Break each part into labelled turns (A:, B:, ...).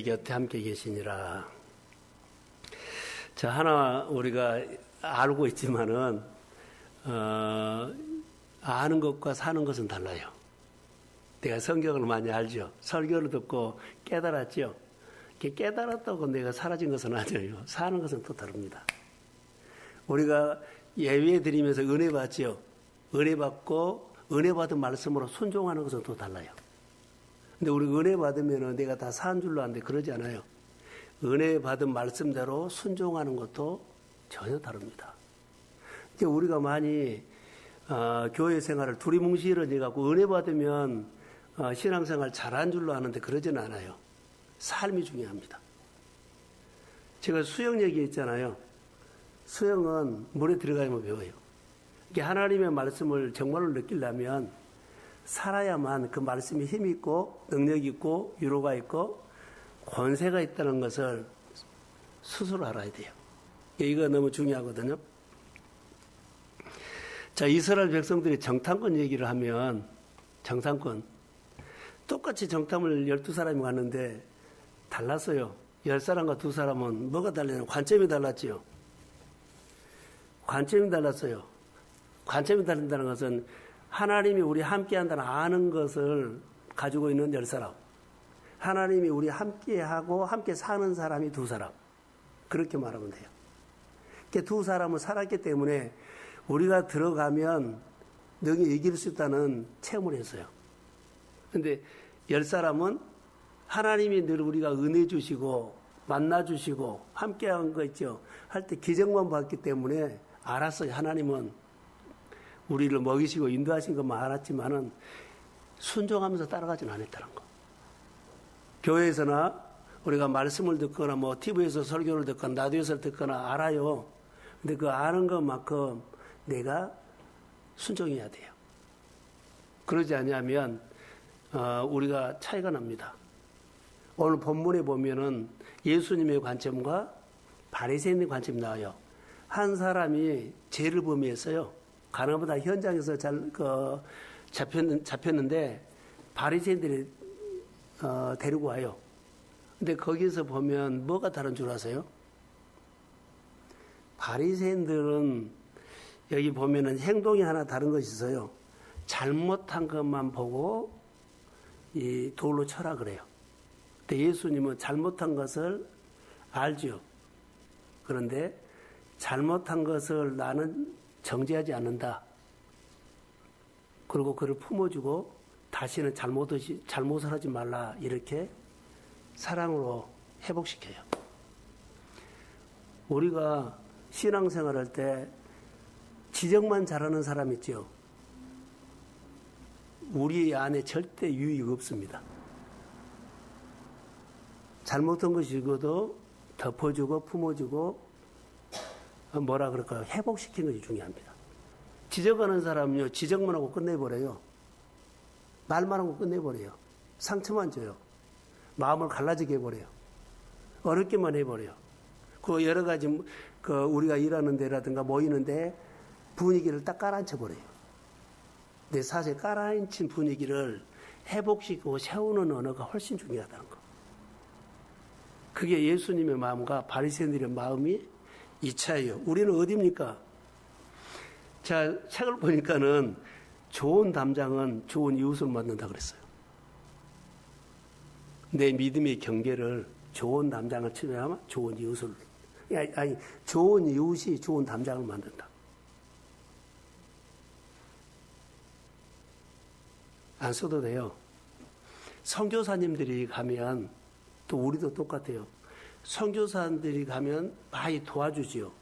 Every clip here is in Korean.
A: 곁에 함께 계시니라. 자, 하나 우리가 알고 있지만은 아는 것과 사는 것은 달라요. 내가 성경을 많이 알죠. 설교를 듣고 깨달았죠. 깨달았다고 내가 사라진 것은 아니에요. 사는 것은 또 다릅니다. 우리가 예외 드리면서 은혜 받죠. 은혜 받고 은혜 받은 말씀으로 순종하는 것은 또 달라요. 근데 우리 은혜 받으면 내가 다 산 줄로 아는데 그러지 않아요. 은혜 받은 말씀대로 순종하는 것도 전혀 다릅니다. 이제 우리가 많이 교회 생활을 두리뭉실을 해갖고 은혜 받으면 신앙생활 잘한 줄로 아는데 그러지는 않아요. 삶이 중요합니다. 제가 수영 얘기했잖아요. 수영은 물에 들어가야만 배워요. 이게 하나님의 말씀을 정말로 느끼려면 살아야만 그 말씀이 힘이 있고 능력이 있고 위로가 있고 권세가 있다는 것을 스스로 알아야 돼요. 이거 너무 중요하거든요. 자, 이스라엘 백성들이 정탐꾼 얘기를 하면 정탐꾼 똑같이 정탐을 12사람이 갔는데 달랐어요. 10사람과 2사람은 뭐가 달라요? 관점이 달랐지요. 관점이 달랐어요. 관점이 다른다는 것은 하나님이 우리 함께 한다는 아는 것을 가지고 있는 10사람. 하나님이 우리 함께 하고 함께 사는 사람이 2사람. 그렇게 말하면 돼요. 이렇게 2사람을 살았기 때문에 우리가 들어가면 능히 이길 수 있다는 체험을 했어요. 근데 10사람은 하나님이 늘 우리가 은혜 주시고 만나 주시고 함께 한 거 있죠. 할 때 기적만 봤기 때문에 알았어요. 하나님은 우리를 먹이시고 인도하신 것만 알았지만은 순종하면서 따라가지는 않았다는 거. 교회에서나 우리가 말씀을 듣거나 뭐 TV에서 설교를 듣거나 라디오에서 듣거나 알아요. 근데 그 아는 것만큼 내가 순종해야 돼요. 그러지 않으면 우리가 차이가 납니다. 오늘 본문에 보면은 예수님의 관점과 바리새인의 관점이 나와요. 한 사람이 죄를 범했어요. 가나보다 현장에서 잡혔는데 바리새인들이 데리고 와요. 근데 거기서 보면 뭐가 다른 줄 아세요? 바리새인들은 여기 보면은 행동이 하나 다른 것이 있어요. 잘못한 것만 보고 이 돌로 쳐라 그래요. 근데 예수님은 잘못한 것을 알죠. 그런데 잘못한 것을 나는 정죄하지 않는다. 그리고 그를 품어주고 다시는 잘못을 하지 말라. 이렇게 사랑으로 회복시켜요. 우리가 신앙생활 할 때 지적만 잘하는 사람 있죠. 우리 안에 절대 유익이 없습니다. 잘못한 것이 있어도 덮어주고 품어주고 뭐라 그럴까요? 회복시키는 것이 중요합니다. 지적하는 사람은요, 지적만 하고 끝내버려요. 말만 하고 끝내버려요. 상처만 줘요. 마음을 갈라지게 해버려요. 어렵게만 해버려요. 그 여러 가지, 우리가 일하는 데라든가 모이는데 분위기를 딱 깔아앉혀버려요. 근데 사실 깔아앉힌 분위기를 회복시키고 세우는 언어가 훨씬 중요하다는 거. 그게 예수님의 마음과 바리새인들의 마음이 이 차이요. 우리는 어디입니까? 자, 책을 보니까는 좋은 담장은 좋은 이웃을 만든다 그랬어요. 내 믿음의 경계를 좋은 담장을 치려면 좋은 이웃을, 아니, 좋은 이웃이 좋은 담장을 만든다. 안 써도 돼요. 선교사님들이 가면 또 우리도 똑같아요. 선교사님들이 가면 많이 도와주지요.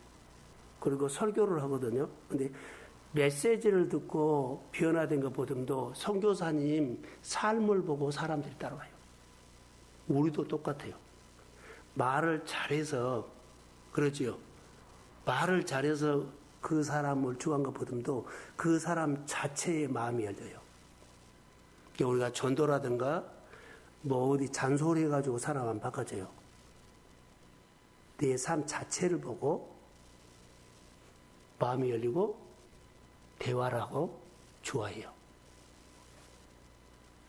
A: 그리고 설교를 하거든요. 근데 메시지를 듣고 변화된 것보다도 선교사님 삶을 보고 사람들이 따라와요. 우리도 똑같아요. 말을 잘해서 그러지요. 말을 잘해서 그 사람을 주한 것보다도 그 사람 자체의 마음이 열려요. 우리가 전도라든가 뭐 어디 잔소리해가지고 사람 안 바꿔줘요. 내 삶 자체를 보고 마음이 열리고 대화를 하고 좋아해요.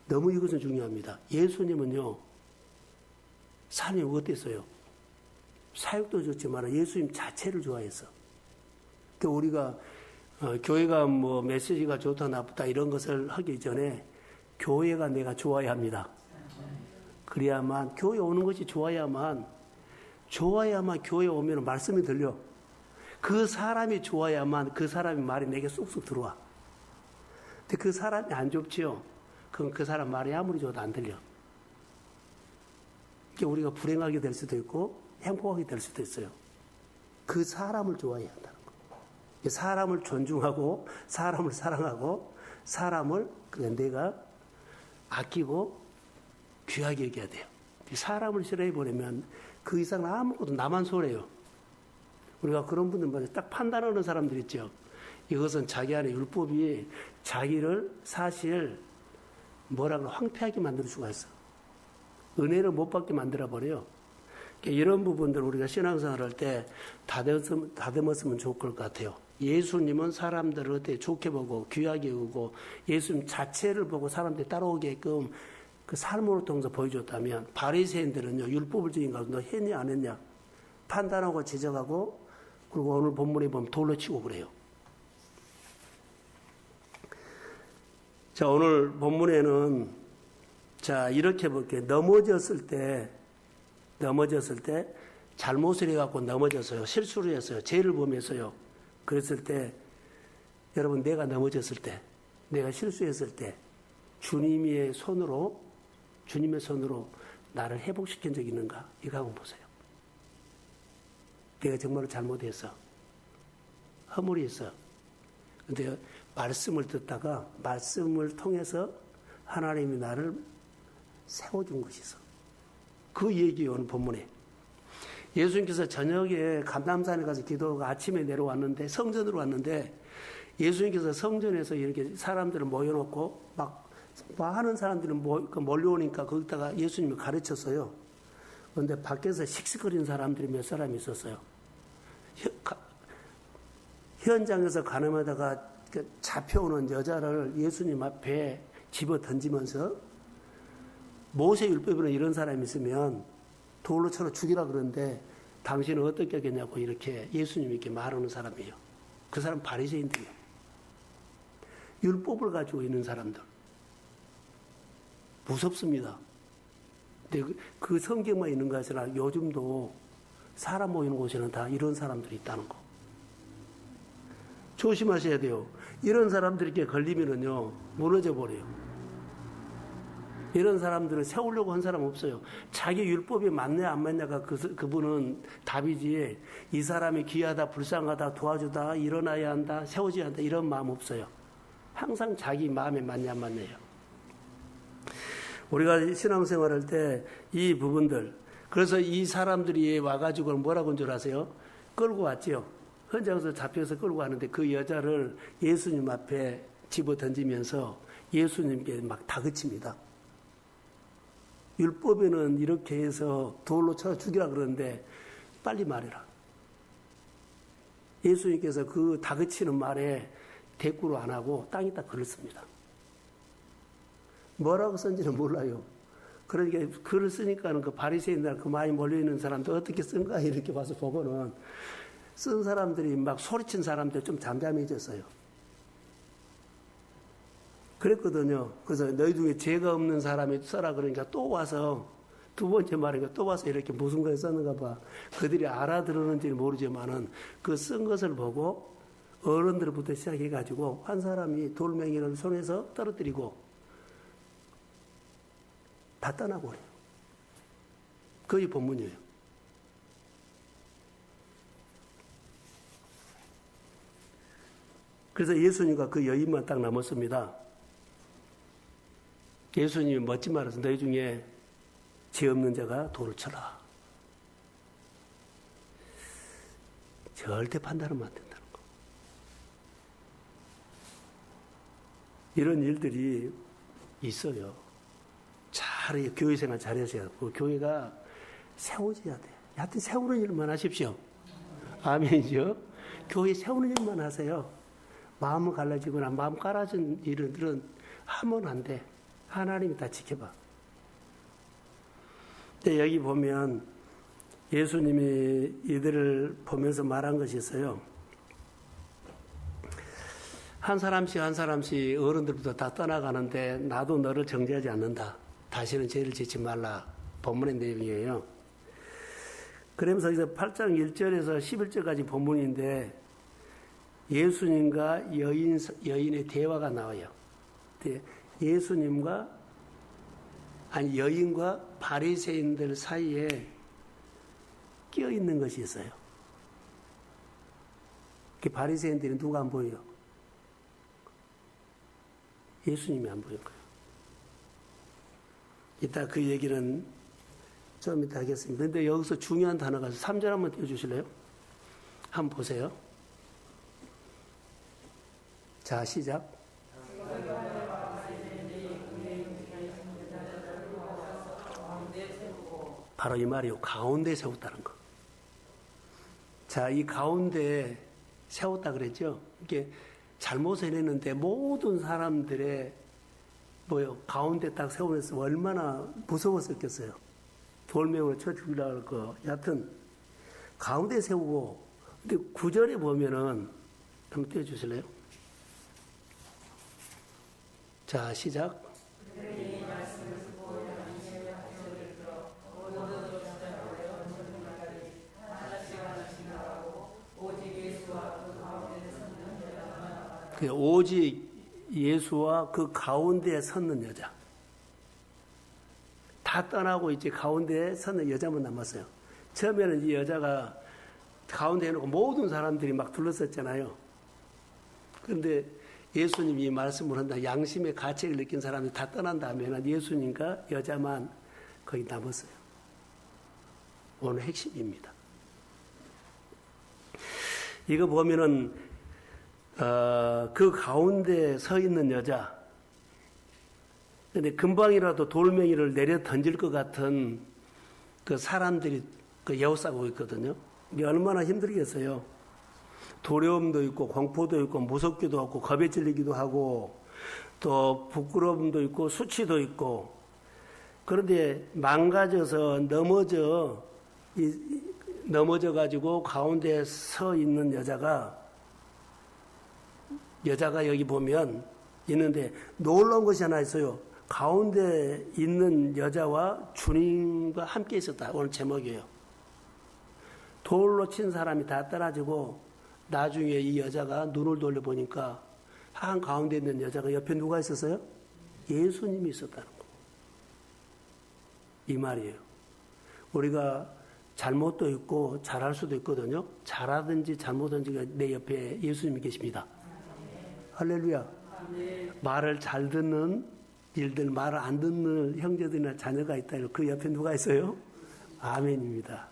A: 너무 이것은 중요합니다. 예수님은요, 삶이 어땠어요? 사역도 좋지만 예수님 자체를 좋아했어. 그 우리가 교회가 뭐 메시지가 좋다 나쁘다 이런 것을 하기 전에 교회가 내가 좋아야 합니다. 그래야만 교회 오는 것이 좋아야만 교회 오면 말씀이 들려. 그 사람이 좋아야만 그 사람의 말이 내게 쏙쏙 들어와. 근데 그 사람이 안 좋지요. 그럼 그 사람 말이 아무리 좋아도 안 들려. 그러니까 우리가 불행하게 될 수도 있고 행복하게 될 수도 있어요. 그 사람을 좋아해야 한다는 거. 사람을 존중하고 사람을 사랑하고 사람을 그냥 내가 아끼고 귀하게 여겨야 돼요. 사람을 싫어해버리면 그 이상 아무것도 나만 손해요. 우리가 그런 분들 딱 판단하는 사람들 있죠. 이것은 자기 안에 율법이 자기를 사실 뭐라고 황폐하게 만들 수가 있어. 은혜를 못 받게 만들어버려요. 이런 부분들 우리가 신앙생활 할 때 다듬었으면 좋을 것 같아요. 예수님은 사람들을 어떻게 좋게 보고 귀하게 여기고 예수님 자체를 보고 사람들이 따라오게끔 그 삶으로 통해서 보여줬다면 바리새인들은요, 율법을 지킨 가운데 너 했냐 안 했냐 판단하고 지적하고 그리고 오늘 본문에 보면 돌로 치고 그래요. 자, 오늘 본문에는 자, 이렇게 볼게요. 넘어졌을 때 잘못을 해갖고 넘어졌어요. 실수를 했어요. 죄를 범했어요. 그랬을 때 여러분 내가 넘어졌을 때 내가 실수했을 때 주님의 손으로 나를 회복시킨 적이 있는가? 이거 한번 보세요. 내가 정말로 잘못했어. 허물이었어. 근데 말씀을 듣다가 말씀을 통해서 하나님이 나를 세워준 것이 있어. 그 얘기예요, 오늘 본문에. 예수님께서 저녁에 감람산에 가서 기도하고 아침에 내려왔는데, 성전으로 왔는데, 예수님께서 성전에서 이렇게 사람들을 모여놓고 막 하는 사람들이 몰려오니까 거기다가 예수님이 가르쳤어요. 그런데 밖에서 씩씩거리는 사람들이 몇 사람이 있었어요. 현장에서 가늠하다가 잡혀오는 여자를 예수님 앞에 집어 던지면서 모세 율법에는 이런 사람이 있으면 돌로 쳐서 죽이라 그러는데 당신은 어떻게 하겠냐고 이렇게 예수님이 이렇게 말하는 사람이에요. 그 사람 바리새인들이에요. 율법을 가지고 있는 사람들. 무섭습니다. 근데 그 성경만 있는 것이 아니라 요즘도 사람 모이는 곳에는 다 이런 사람들이 있다는 거. 조심하셔야 돼요. 이런 사람들에게 걸리면은요, 무너져 버려요. 이런 사람들은 세우려고 한 사람 없어요. 자기 율법이 맞냐 안 맞냐가 그분은 답이지, 이 사람이 귀하다, 불쌍하다, 도와주다, 일어나야 한다, 세워져야 한다, 이런 마음 없어요. 항상 자기 마음에 맞냐 안 맞냐요. 우리가 신앙생활 할 때 이 부분들, 그래서 이 사람들이 와가지고 뭐라고 한 줄 아세요? 끌고 왔죠. 현장에서 잡혀서 끌고 왔는데 그 여자를 예수님 앞에 집어 던지면서 예수님께 막 다그칩니다. 율법에는 이렇게 해서 돌로 쳐 죽이라 그러는데 빨리 말해라. 예수님께서 그 다그치는 말에 대꾸를 안 하고 땅에다 글을 씁니다. 뭐라고 쓴지는 몰라요. 그러니까 글을 쓰니까는 그 바리새인들 그 많이 몰려있는 사람들 어떻게 쓴가 이렇게 봐서 보고는 쓴 사람들이 막 소리친 사람들 좀 잠잠해졌어요. 그랬거든요. 그래서 너희 중에 죄가 없는 사람이 써라 그러니까 또 와서 두 번째 말이니까 또 와서 이렇게 무슨 걸 썼는가 봐. 그들이 알아들었는지는 모르지만은 그 쓴 것을 보고 어른들부터 시작해가지고 한 사람이 돌멩이를 손에서 떨어뜨리고 다 떠나버려요. 그게 본문이에요. 그래서 예수님과 그 여인만 딱 남았습니다. 예수님이 멋진 말을 해서 너희 중에 죄 없는 자가 돌을 쳐라. 절대 판단하면 안 된다는 거. 이런 일들이 있어요. 잘 교회 생활 잘하셔야 하고 교회가 세워져야 돼요. 하여튼 세우는 일만 하십시오. 아멘이죠. 교회 세우는 일만 하세요. 마음을 갈라지거나 마음 깔아준 일들은 하면 안 돼. 하나님이 다 지켜봐. 근데 여기 보면 예수님이 이들을 보면서 말한 것이 있어요. 한 사람씩 한 사람씩 어른들부터 다 떠나가는데 나도 너를 정죄하지 않는다. 다시는 죄를 짓지 말라. 본문의 내용이에요. 그러면서 이제 8장 1절에서 11절까지 본문인데 예수님과 여인의 대화가 나와요. 여인과 바리새인들 사이에 끼어 있는 것이 있어요. 그 바리새인들이 누가 안 보여요? 예수님이 안 보일 거예요. 이따 그 얘기는 좀 이따 하겠습니다. 그런데 여기서 중요한 단어가 3절 한번 띄워주실래요? 한번 보세요. 자, 시작. 바로 이 말이요. 가운데 세웠다는 거. 자, 이 가운데 세웠다 그랬죠? 이게 잘못을 했는데 모든 사람들의 가운데 딱 세우면서 얼마나 무서웠었겠어요. 돌멩이로 쳐 죽이려고 할 거. 여하튼 가운데 세우고, 근데 9절에 보면은 한번 띄워주실래요? 자, 시작. 오직 예수와 그 가운데에 섰는 여자. 다 떠나고 이제 가운데에 섰는 여자만 남았어요. 처음에는 이 여자가 가운데 해놓고 모든 사람들이 막 둘러섰잖아요. 그런데 예수님이 이 말씀을 한다. 양심의 가책을 느낀 사람이 다 떠난 다음에는 예수님과 여자만 거의 남았어요. 오늘 핵심입니다. 이거 보면은 그 가운데 서 있는 여자. 근데 금방이라도 돌멩이를 내려 던질 것 같은 그 사람들이 에워싸고 있거든요. 이게 얼마나 힘들겠어요. 두려움도 있고 공포도 있고 무섭기도 하고 겁에 질리기도 하고 또 부끄러움도 있고 수치도 있고. 그런데 망가져서 넘어져 가지고 가운데 서 있는 여자가 여기 보면 있는데 놀라운 것이 하나 있어요. 가운데 있는 여자와 주님과 함께 있었다. 오늘 제목이에요. 돌로 친 사람이 다 떨어지고 나중에 이 여자가 눈을 돌려보니까 한 가운데 있는 여자가 옆에 누가 있었어요? 예수님이 있었다는 거. 이 말이에요. 우리가 잘못도 있고 잘할 수도 있거든요. 잘하든지 잘못하든지 내 옆에 예수님이 계십니다. 할렐루야. 말을 잘 듣는 일들, 말을 안 듣는 형제들이나 자녀가 있다. 그 옆에 누가 있어요? 아멘입니다.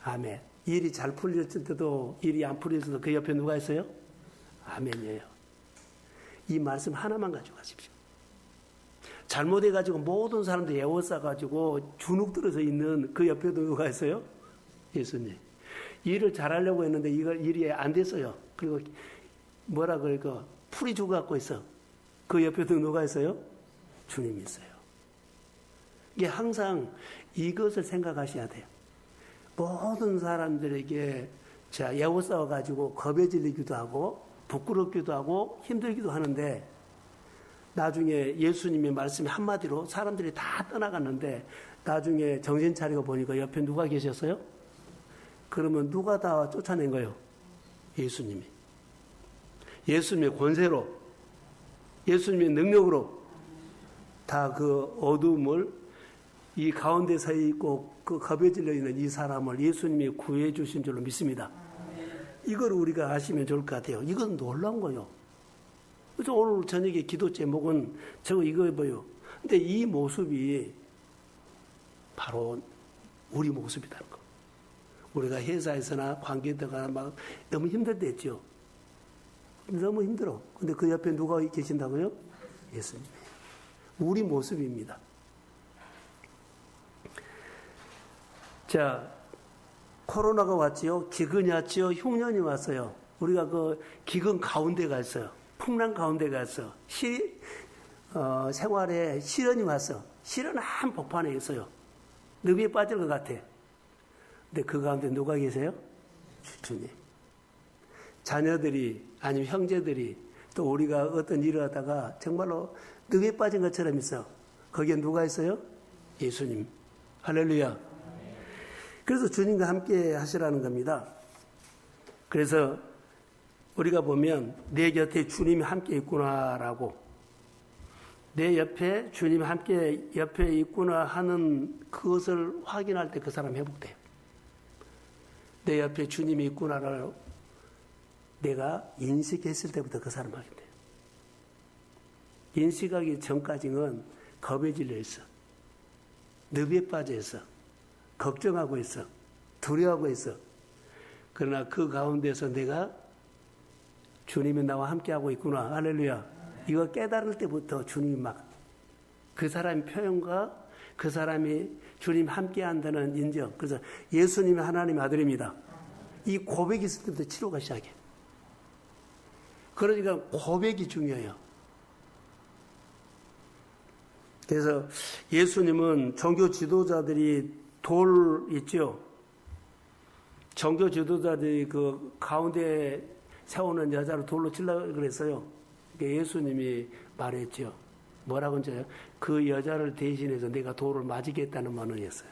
A: 아멘. 일이 잘 풀렸을 때도 일이 안 풀렸을 때도 그 옆에 누가 있어요? 아멘이에요. 이 말씀 하나만 가지고 가십시오. 잘못해가지고 모든 사람들 에워싸가지고 주눅 들어서 있는 그 옆에도 누가 있어요? 예수님. 일을 잘하려고 했는데 일이 안 됐어요. 그리고 뭐라 그럴까? 풀이 죽어갖고 있어. 그 옆에도 누가 있어요? 주님이 있어요. 이게 항상 이것을 생각하셔야 돼요. 모든 사람들에게 에워싸워가지고 겁에 질리기도 하고 부끄럽기도 하고 힘들기도 하는데 나중에 예수님의 말씀이 한마디로 사람들이 다 떠나갔는데 나중에 정신 차리고 보니까 옆에 누가 계셨어요? 그러면 누가 다 쫓아낸 거예요? 예수님이. 예수님의 권세로, 예수님의 능력으로 다 그 어둠을 이 가운데 서 있고 그 겁에 질려 있는 이 사람을 예수님이 구해 주신 줄로 믿습니다. 이걸 우리가 아시면 좋을 것 같아요. 이건 놀라운 거예요. 그래서 오늘 저녁에 기도 제목은 이거 뭐예요? 근데 이 모습이 바로 우리 모습이라는 거. 우리가 회사에서나 관계되거나 막 너무 힘들 때 있죠. 너무 힘들어. 근데 그 옆에 누가 계신다고요? 예수님. 우리 모습입니다. 자, 코로나가 왔지요. 기근이 왔지요. 흉년이 왔어요. 우리가 그 기근 가운데 갔어요. 풍랑 가운데 갔어. 생활에 시련이 왔어. 시련은 한 복판에 있어요. 늪에 빠질 것 같아. 근데 그 가운데 누가 계세요? 주님. 자녀들이 아니면 형제들이 또 우리가 어떤 일을 하다가 정말로 늪에 빠진 것처럼 있어. 거기에 누가 있어요? 예수님. 할렐루야. 그래서 주님과 함께 하시라는 겁니다. 그래서 우리가 보면 내 곁에 주님이 함께 있구나라고, 내 옆에 주님이 함께 옆에 있구나 하는 그것을 확인할 때 그 사람 회복돼요. 내 옆에 주님이 있구나를 내가 인식했을 때부터 그 사람 하게 돼요. 인식하기 전까지는 겁에 질려 있어. 늪에 빠져 있어. 걱정하고 있어. 두려워하고 있어. 그러나 그 가운데서 내가 주님이 나와 함께하고 있구나. 할렐루야. 이거 깨달을 때부터 주님이 막 그 사람의 표현과 그 사람이 주님 함께한다는 인정. 그래서 예수님이 하나님의 아들입니다. 이 고백이 있을 때부터 치료가 시작해. 그러니까 고백이 중요해요. 그래서 예수님은 종교 지도자들이 돌 있죠. 종교 지도자들이 그 가운데 세우는 여자를 돌로 치려고 그랬어요. 예수님이 말했죠. 뭐라고 했죠? 그 여자를 대신해서 내가 돌을 맞이겠다는 말이었어요.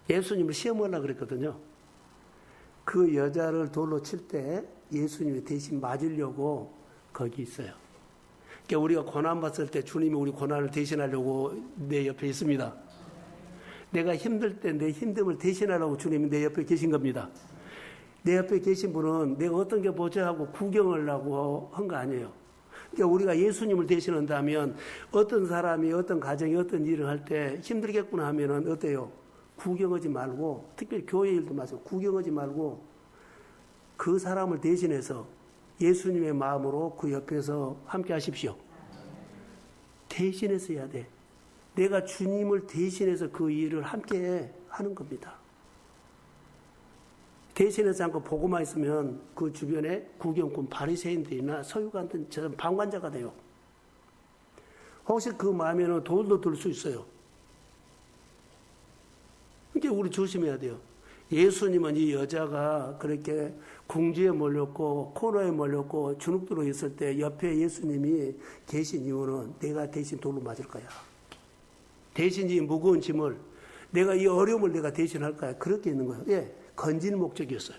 A: 예수님을 시험하려고 그랬거든요. 그 여자를 돌로 칠 때 예수님이 대신 맞으려고 거기 있어요. 그러니까 우리가 고난받을 때 주님이 우리 고난을 대신하려고 내 옆에 있습니다. 내가 힘들 때 내 힘듦을 대신하려고 주님이 내 옆에 계신 겁니다. 내 옆에 계신 분은 내가 어떤 게 보자 하고 구경을 하고 한 거 아니에요. 그러니까 우리가 예수님을 대신한다면 어떤 사람이 어떤 가정이 어떤 일을 할 때 힘들겠구나 하면은 어때요? 구경하지 말고, 특별히 교회 일도 마찬가지고 구경하지 말고 그 사람을 대신해서 예수님의 마음으로 그 옆에서 함께 하십시오. 대신해서 해야 돼. 내가 주님을 대신해서 그 일을 함께 하는 겁니다. 대신하지 않고 보고만 있으면 그 주변에 구경꾼 바리새인들이나 서기관들처럼 방관자가 돼요. 혹시 그 마음에는 돌도 들 수 있어요. 그러니까 우리 조심해야 돼요. 예수님은 이 여자가 그렇게 궁지에 몰렸고 코너에 몰렸고 주눅들어 있을 때 옆에 예수님이 계신 이유는 내가 대신 돌로 맞을 거야. 대신 이 무거운 짐을 내가 이 어려움을 내가 대신할 거야. 그렇게 있는 거예요. 예. 건질 목적이었어요.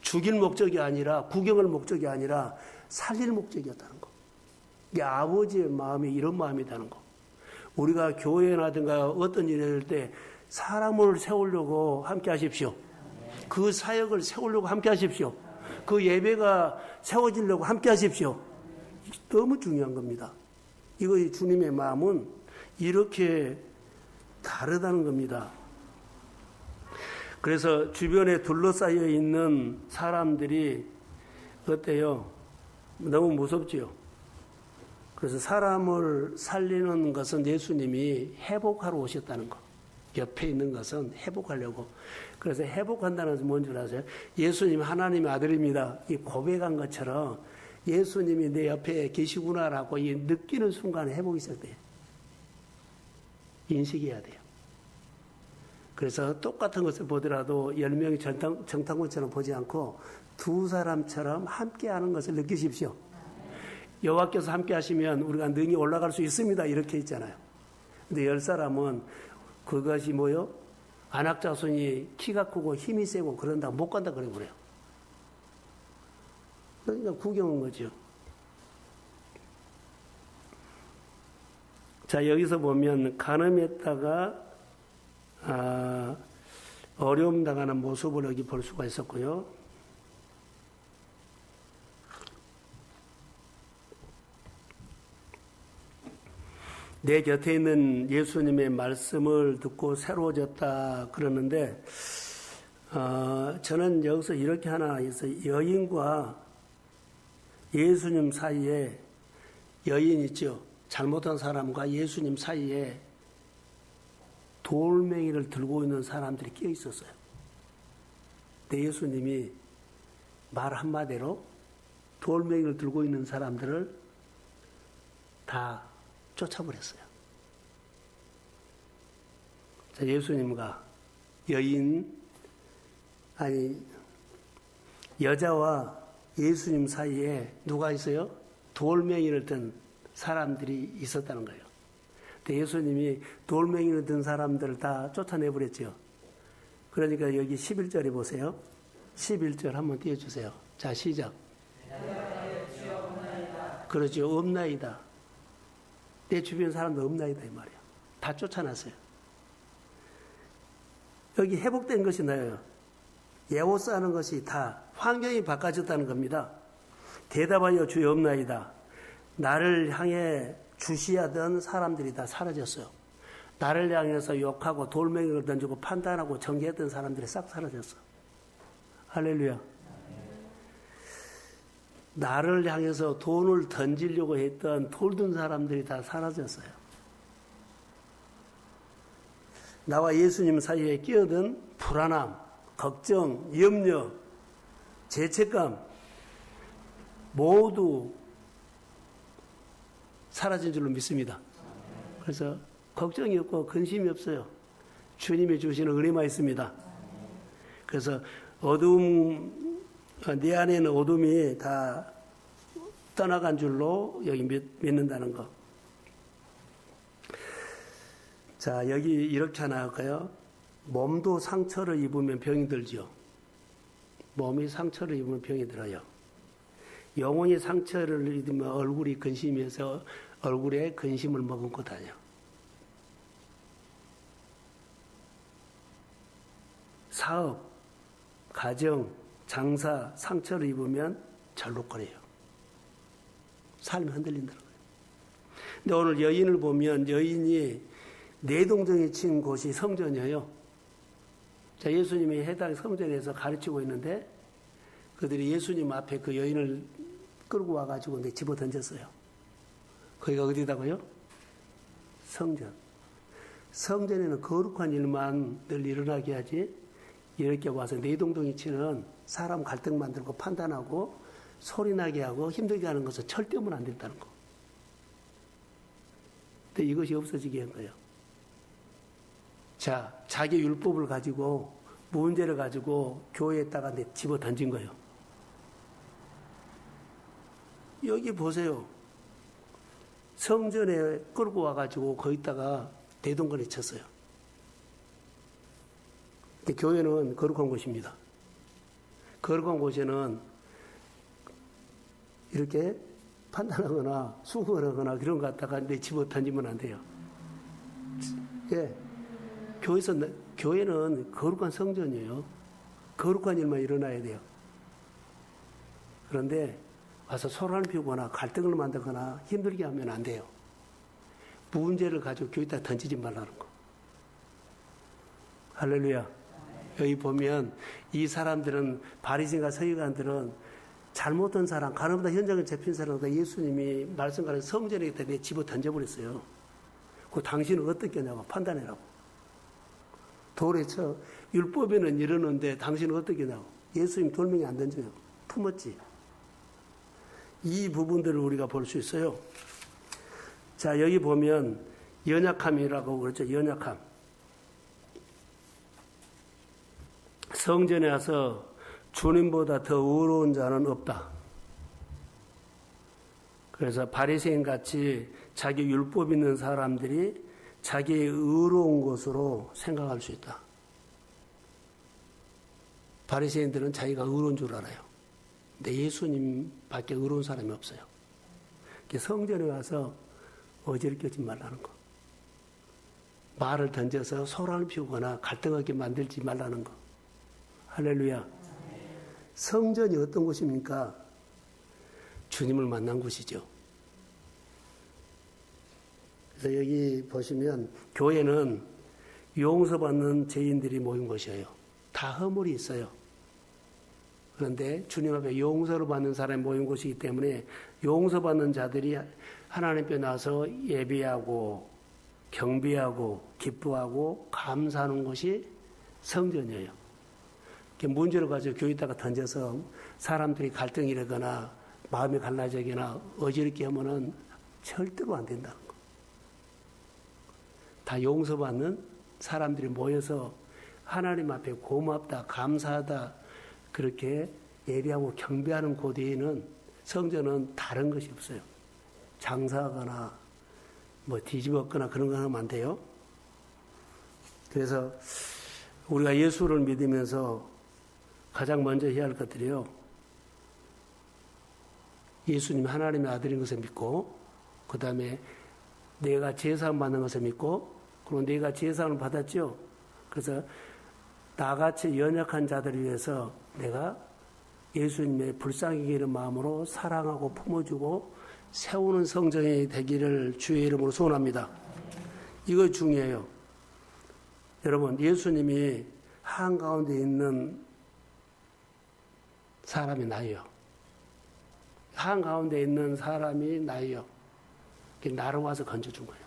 A: 죽일 목적이 아니라 구경할 목적이 아니라 살릴 목적이었다는 거. 이게 아버지의 마음이 이런 마음이라는 거. 우리가 교회나든가 어떤 일을 할 때 사람을 세우려고 함께 하십시오. 그 사역을 세우려고 함께 하십시오. 그 예배가 세워지려고 함께 하십시오. 너무 중요한 겁니다. 이거 주님의 마음은 이렇게 다르다는 겁니다. 그래서 주변에 둘러싸여 있는 사람들이 어때요? 너무 무섭지요. 그래서 사람을 살리는 것은 예수님이 회복하러 오셨다는 거. 옆에 있는 것은 회복하려고. 그래서 회복한다는 것은 뭔지 아세요? 예수님 하나님의 아들입니다. 이 고백한 것처럼 예수님이 내 옆에 계시구나라고 이 느끼는 순간에 회복이 시작돼요. 인식해야 돼요. 그래서 똑같은 것을 보더라도 10명이 정탐꾼처럼 보지 않고 두 사람처럼 함께하는 것을 느끼십시오. 여호와께서 함께 하시면 우리가 능히 올라갈 수 있습니다. 이렇게 있잖아요. 근데 10사람은 그것이 뭐요? 안악자손이 키가 크고 힘이 세고 그런다고 못 간다 그래 그래요. 그러니까 구경한 거죠. 자, 여기서 보면 간음했다가 어려움 당하는 모습을 여기 볼 수가 있었고요. 내 곁에 있는 예수님의 말씀을 듣고 새로워졌다 그러는데 저는 여기서 이렇게 하나 있어요. 여인과 예수님 사이에 여인 있죠. 잘못한 사람과 예수님 사이에 돌멩이를 들고 있는 사람들이 끼어 있었어요. 근데 예수님이 말 한마디로 돌멩이를 들고 있는 사람들을 다 쫓아버렸어요. 자, 예수님과 여자와 예수님 사이에 누가 있어요? 돌멩이를 든 사람들이 있었다는 거예요. 근데 예수님이 돌멩이를 든 사람들을 다 쫓아내버렸죠. 그러니까 여기 11절에 보세요. 11절 한번 띄워주세요. 자, 시작. 그렇죠. 없나이다. 내 주변 사람도 없나이다 이 말이야. 다 쫓아났어요. 여기 회복된 것이 나요. 예호사하는 것이 다 환경이 바꿔졌다는 겁니다. 대답하여 주여 없나이다. 나를 향해 주시하던 사람들이 다 사라졌어요. 나를 향해서 욕하고 돌멩이를 던지고 판단하고 정죄했던 사람들이 싹 사라졌어. 할렐루야. 나를 향해서 돈을 던지려고 했던 돌든 사람들이 다 사라졌어요. 나와 예수님 사이에 끼어든 불안함, 걱정, 염려, 죄책감 모두 사라진 줄로 믿습니다. 그래서 걱정이 없고 근심이 없어요. 주님이 주시는 은혜만 있습니다. 그래서 내 안에는 어둠이 다 떠나간 줄로 여기 믿는다는 거. 자, 여기 이렇게 하나 할까요? 몸도 상처를 입으면 병이 들지요. 몸이 상처를 입으면 병이 들어요. 영혼이 상처를 입으면 얼굴이 근심해서 얼굴에 근심을 머금고 다녀. 사업, 가정, 장사, 상처를 입으면 절룩거려요. 삶이 흔들린다는 거예요. 근데 오늘 여인을 보면 여인이 내동정이 친 곳이 성전이에요. 자, 예수님이 해당 성전에서 가르치고 있는데 그들이 예수님 앞에 그 여인을 끌고 와가지고 집어 던졌어요. 거기가 어디다고요? 성전. 성전에는 거룩한 일만 늘 일어나게 하지 이렇게 와서 내동동이 치는 사람 갈등 만들고 판단하고 소리나게 하고 힘들게 하는 것은 절대 하면 안 된다는 거. 근데 이것이 없어지게 한 거예요. 자, 자기 율법을 가지고 문제를 가지고 교회에다가 집어 던진 거예요. 여기 보세요. 성전에 끌고 와가지고 거기다가 대동거리 쳤어요. 근데 교회는 거룩한 곳입니다. 거룩한 곳에는 이렇게 판단하거나 수긍하거나 그런 거 갖다가 집어 던지면 안 돼요. 예. 교회는 거룩한 성전이에요. 거룩한 일만 일어나야 돼요. 그런데 와서 소란을 피우거나 갈등을 만들거나 힘들게 하면 안 돼요. 문제를 가지고 교회에다 던지지 말라는 거. 할렐루야. 여기 보면 이 사람들은 바리새인과 서기관들은 잘못한 사람, 가나보다 현장에 잡힌 사람보다 예수님이 말씀하신 성전에 집어 던져버렸어요. 그 당신은 어떻게 하냐고 판단해라고. 돌에 쳐. 율법에는 이러는데 당신은 어떻게 하냐고. 예수님 돌멩이 안 던져요. 품었지. 이 부분들을 우리가 볼 수 있어요. 자, 여기 보면 연약함이라고 그러죠. 연약함. 성전에 와서 주님보다 더 의로운 자는 없다. 그래서 바리새인 같이 자기 율법 있는 사람들이 자기의 의로운 것으로 생각할 수 있다. 바리새인들은 자기가 의로운 줄 알아요. 근데 예수님밖에 의로운 사람이 없어요. 성전에 와서 어지럽게 하지 말라는 거. 말을 던져서 소란을 피우거나 갈등하게 만들지 말라는 거. 할렐루야. 성전이 어떤 곳입니까? 주님을 만난 곳이죠. 그래서 여기 보시면 교회는 용서받는 죄인들이 모인 곳이에요. 다 허물이 있어요. 그런데 주님 앞에 용서를 받는 사람이 모인 곳이기 때문에 용서받는 자들이 하나님 앞에 나서 예배하고 경배하고 기뻐하고 감사하는 것이 성전이에요. 문제를 가지고 교회에다가 던져서 사람들이 갈등이 일어나거나 마음이 갈라지거나 어지럽게 하면은 절대로 안 된다는 거. 다 용서받는 사람들이 모여서 하나님 앞에 고맙다, 감사하다 그렇게 예배하고 경배하는 고대에는 성전은 다른 것이 없어요. 장사하거나 뭐 뒤집었거나 그런 거 하면 안 돼요. 그래서 우리가 예수를 믿으면서 가장 먼저 해야 할 것들이요. 예수님 하나님의 아들인 것을 믿고, 그 다음에 내가 제사함 받는 것을 믿고, 그리고 내가 제사함을 받았죠. 그래서 나같이 연약한 자들을 위해서 내가 예수님의 불쌍히 여기는 마음으로 사랑하고 품어주고 세우는 성전이 되기를 주의 이름으로 소원합니다. 이거 중요해요. 여러분, 예수님이 한가운데 있는 사람이 나예요. 한가운데 있는 사람이 나예요. 나를 와서 건져준 거예요.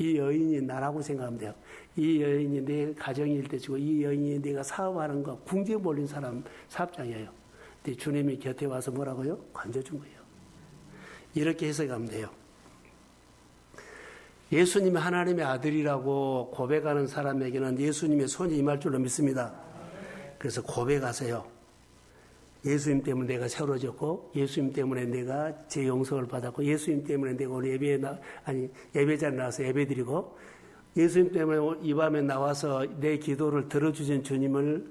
A: 이 여인이 나라고 생각하면 돼요. 이 여인이 내 가정이 일대지고 이 여인이 내가 사업하는 거 궁지에 몰린 사람 사업장이에요. 근데 주님이 곁에 와서 뭐라고요? 건져준 거예요. 이렇게 해석하면 돼요. 예수님이 하나님의 아들이라고 고백하는 사람에게는 예수님의 손이 임할 줄로 믿습니다. 그래서 고백하세요. 예수님 때문에 내가 세워졌고, 예수님 때문에 내가 제 용서를 받았고, 예수님 때문에 내가 오늘 예배자리에 나와서 예배드리고, 예수님 때문에 이 밤에 나와서 내 기도를 들어주신 주님을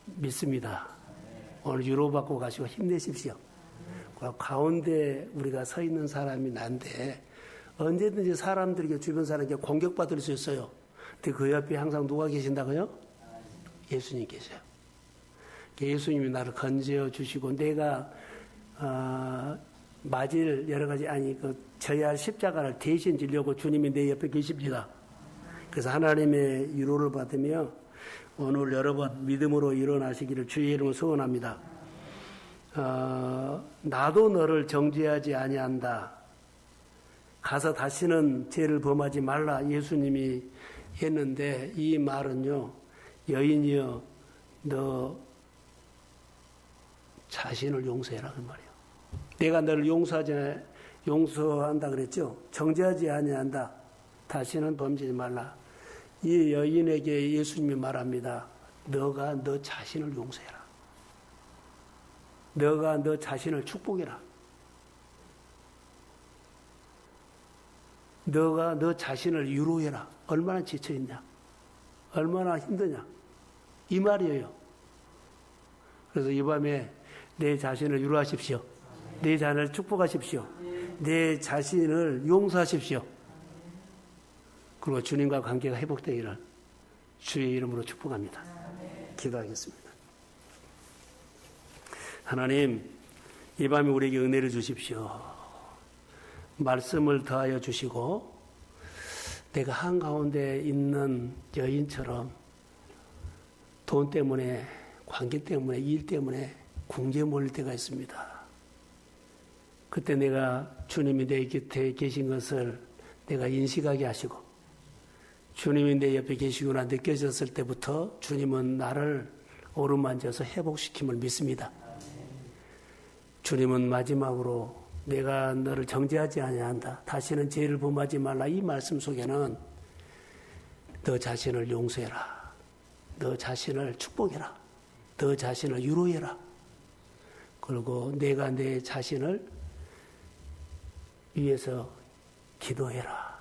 A: 믿습니다. 오늘 위로받고 가시고 힘내십시오. 가운데 우리가 서 있는 사람이 난데, 언제든지 사람들에게, 주변 사람에게 공격받을 수 있어요. 근데 그 옆에 항상 누가 계신다고요? 예수님 계세요. 예수님이 나를 건져 주시고 내가 맞을 여러 가지 져야 할 십자가를 대신 지려고 주님이 내 옆에 계십니다. 그래서 하나님의 위로를 받으며 오늘 여러분 믿음으로 일어나시기를 주의 이름으로 소원합니다. 나도 너를 정죄하지 아니한다. 가서 다시는 죄를 범하지 말라 예수님이 했는데 이 말은요, 여인이여 너 자신을 용서해라 그 말이에요. 내가 너를 용서한다 그랬죠. 정죄하지 아니한다. 다시는 범죄하지 말라. 이 여인에게 예수님이 말합니다. 너가 너 자신을 용서해라. 너가 너 자신을 축복해라. 너가 너 자신을 위로해라. 얼마나 지쳐있냐. 얼마나 힘드냐. 이 말이에요. 그래서 이 밤에 내 자신을 위로하십시오. 내 자신을 축복하십시오. 내 자신을 용서하십시오. 그리고 주님과 관계가 회복되기를 주의 이름으로 축복합니다. 기도하겠습니다. 하나님, 이 밤에 우리에게 은혜를 주십시오. 말씀을 더하여 주시고 내가 한가운데 있는 여인처럼 돈 때문에, 관계 때문에, 일 때문에 궁지에 몰릴 때가 있습니다. 그때 내가 주님이 내 곁에 계신 것을 내가 인식하게 하시고 주님이 내 옆에 계시구나 느껴졌을 때부터 주님은 나를 오르만져서 회복시킴을 믿습니다. 주님은 마지막으로 내가 너를 정죄하지 아니한다. 다시는 죄를 범하지 말라. 이 말씀 속에는 너 자신을 용서해라. 너 자신을 축복해라. 너 자신을 위로해라. 그리고 내가 내 자신을 위해서 기도해라.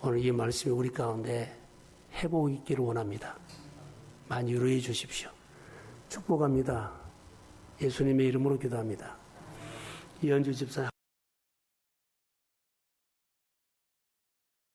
A: 오늘 이 말씀이 우리 가운데 회복이 있기를 원합니다. 많이 위로해 주십시오. 축복합니다. 예수님의 이름으로 기도합니다. 이현주 집사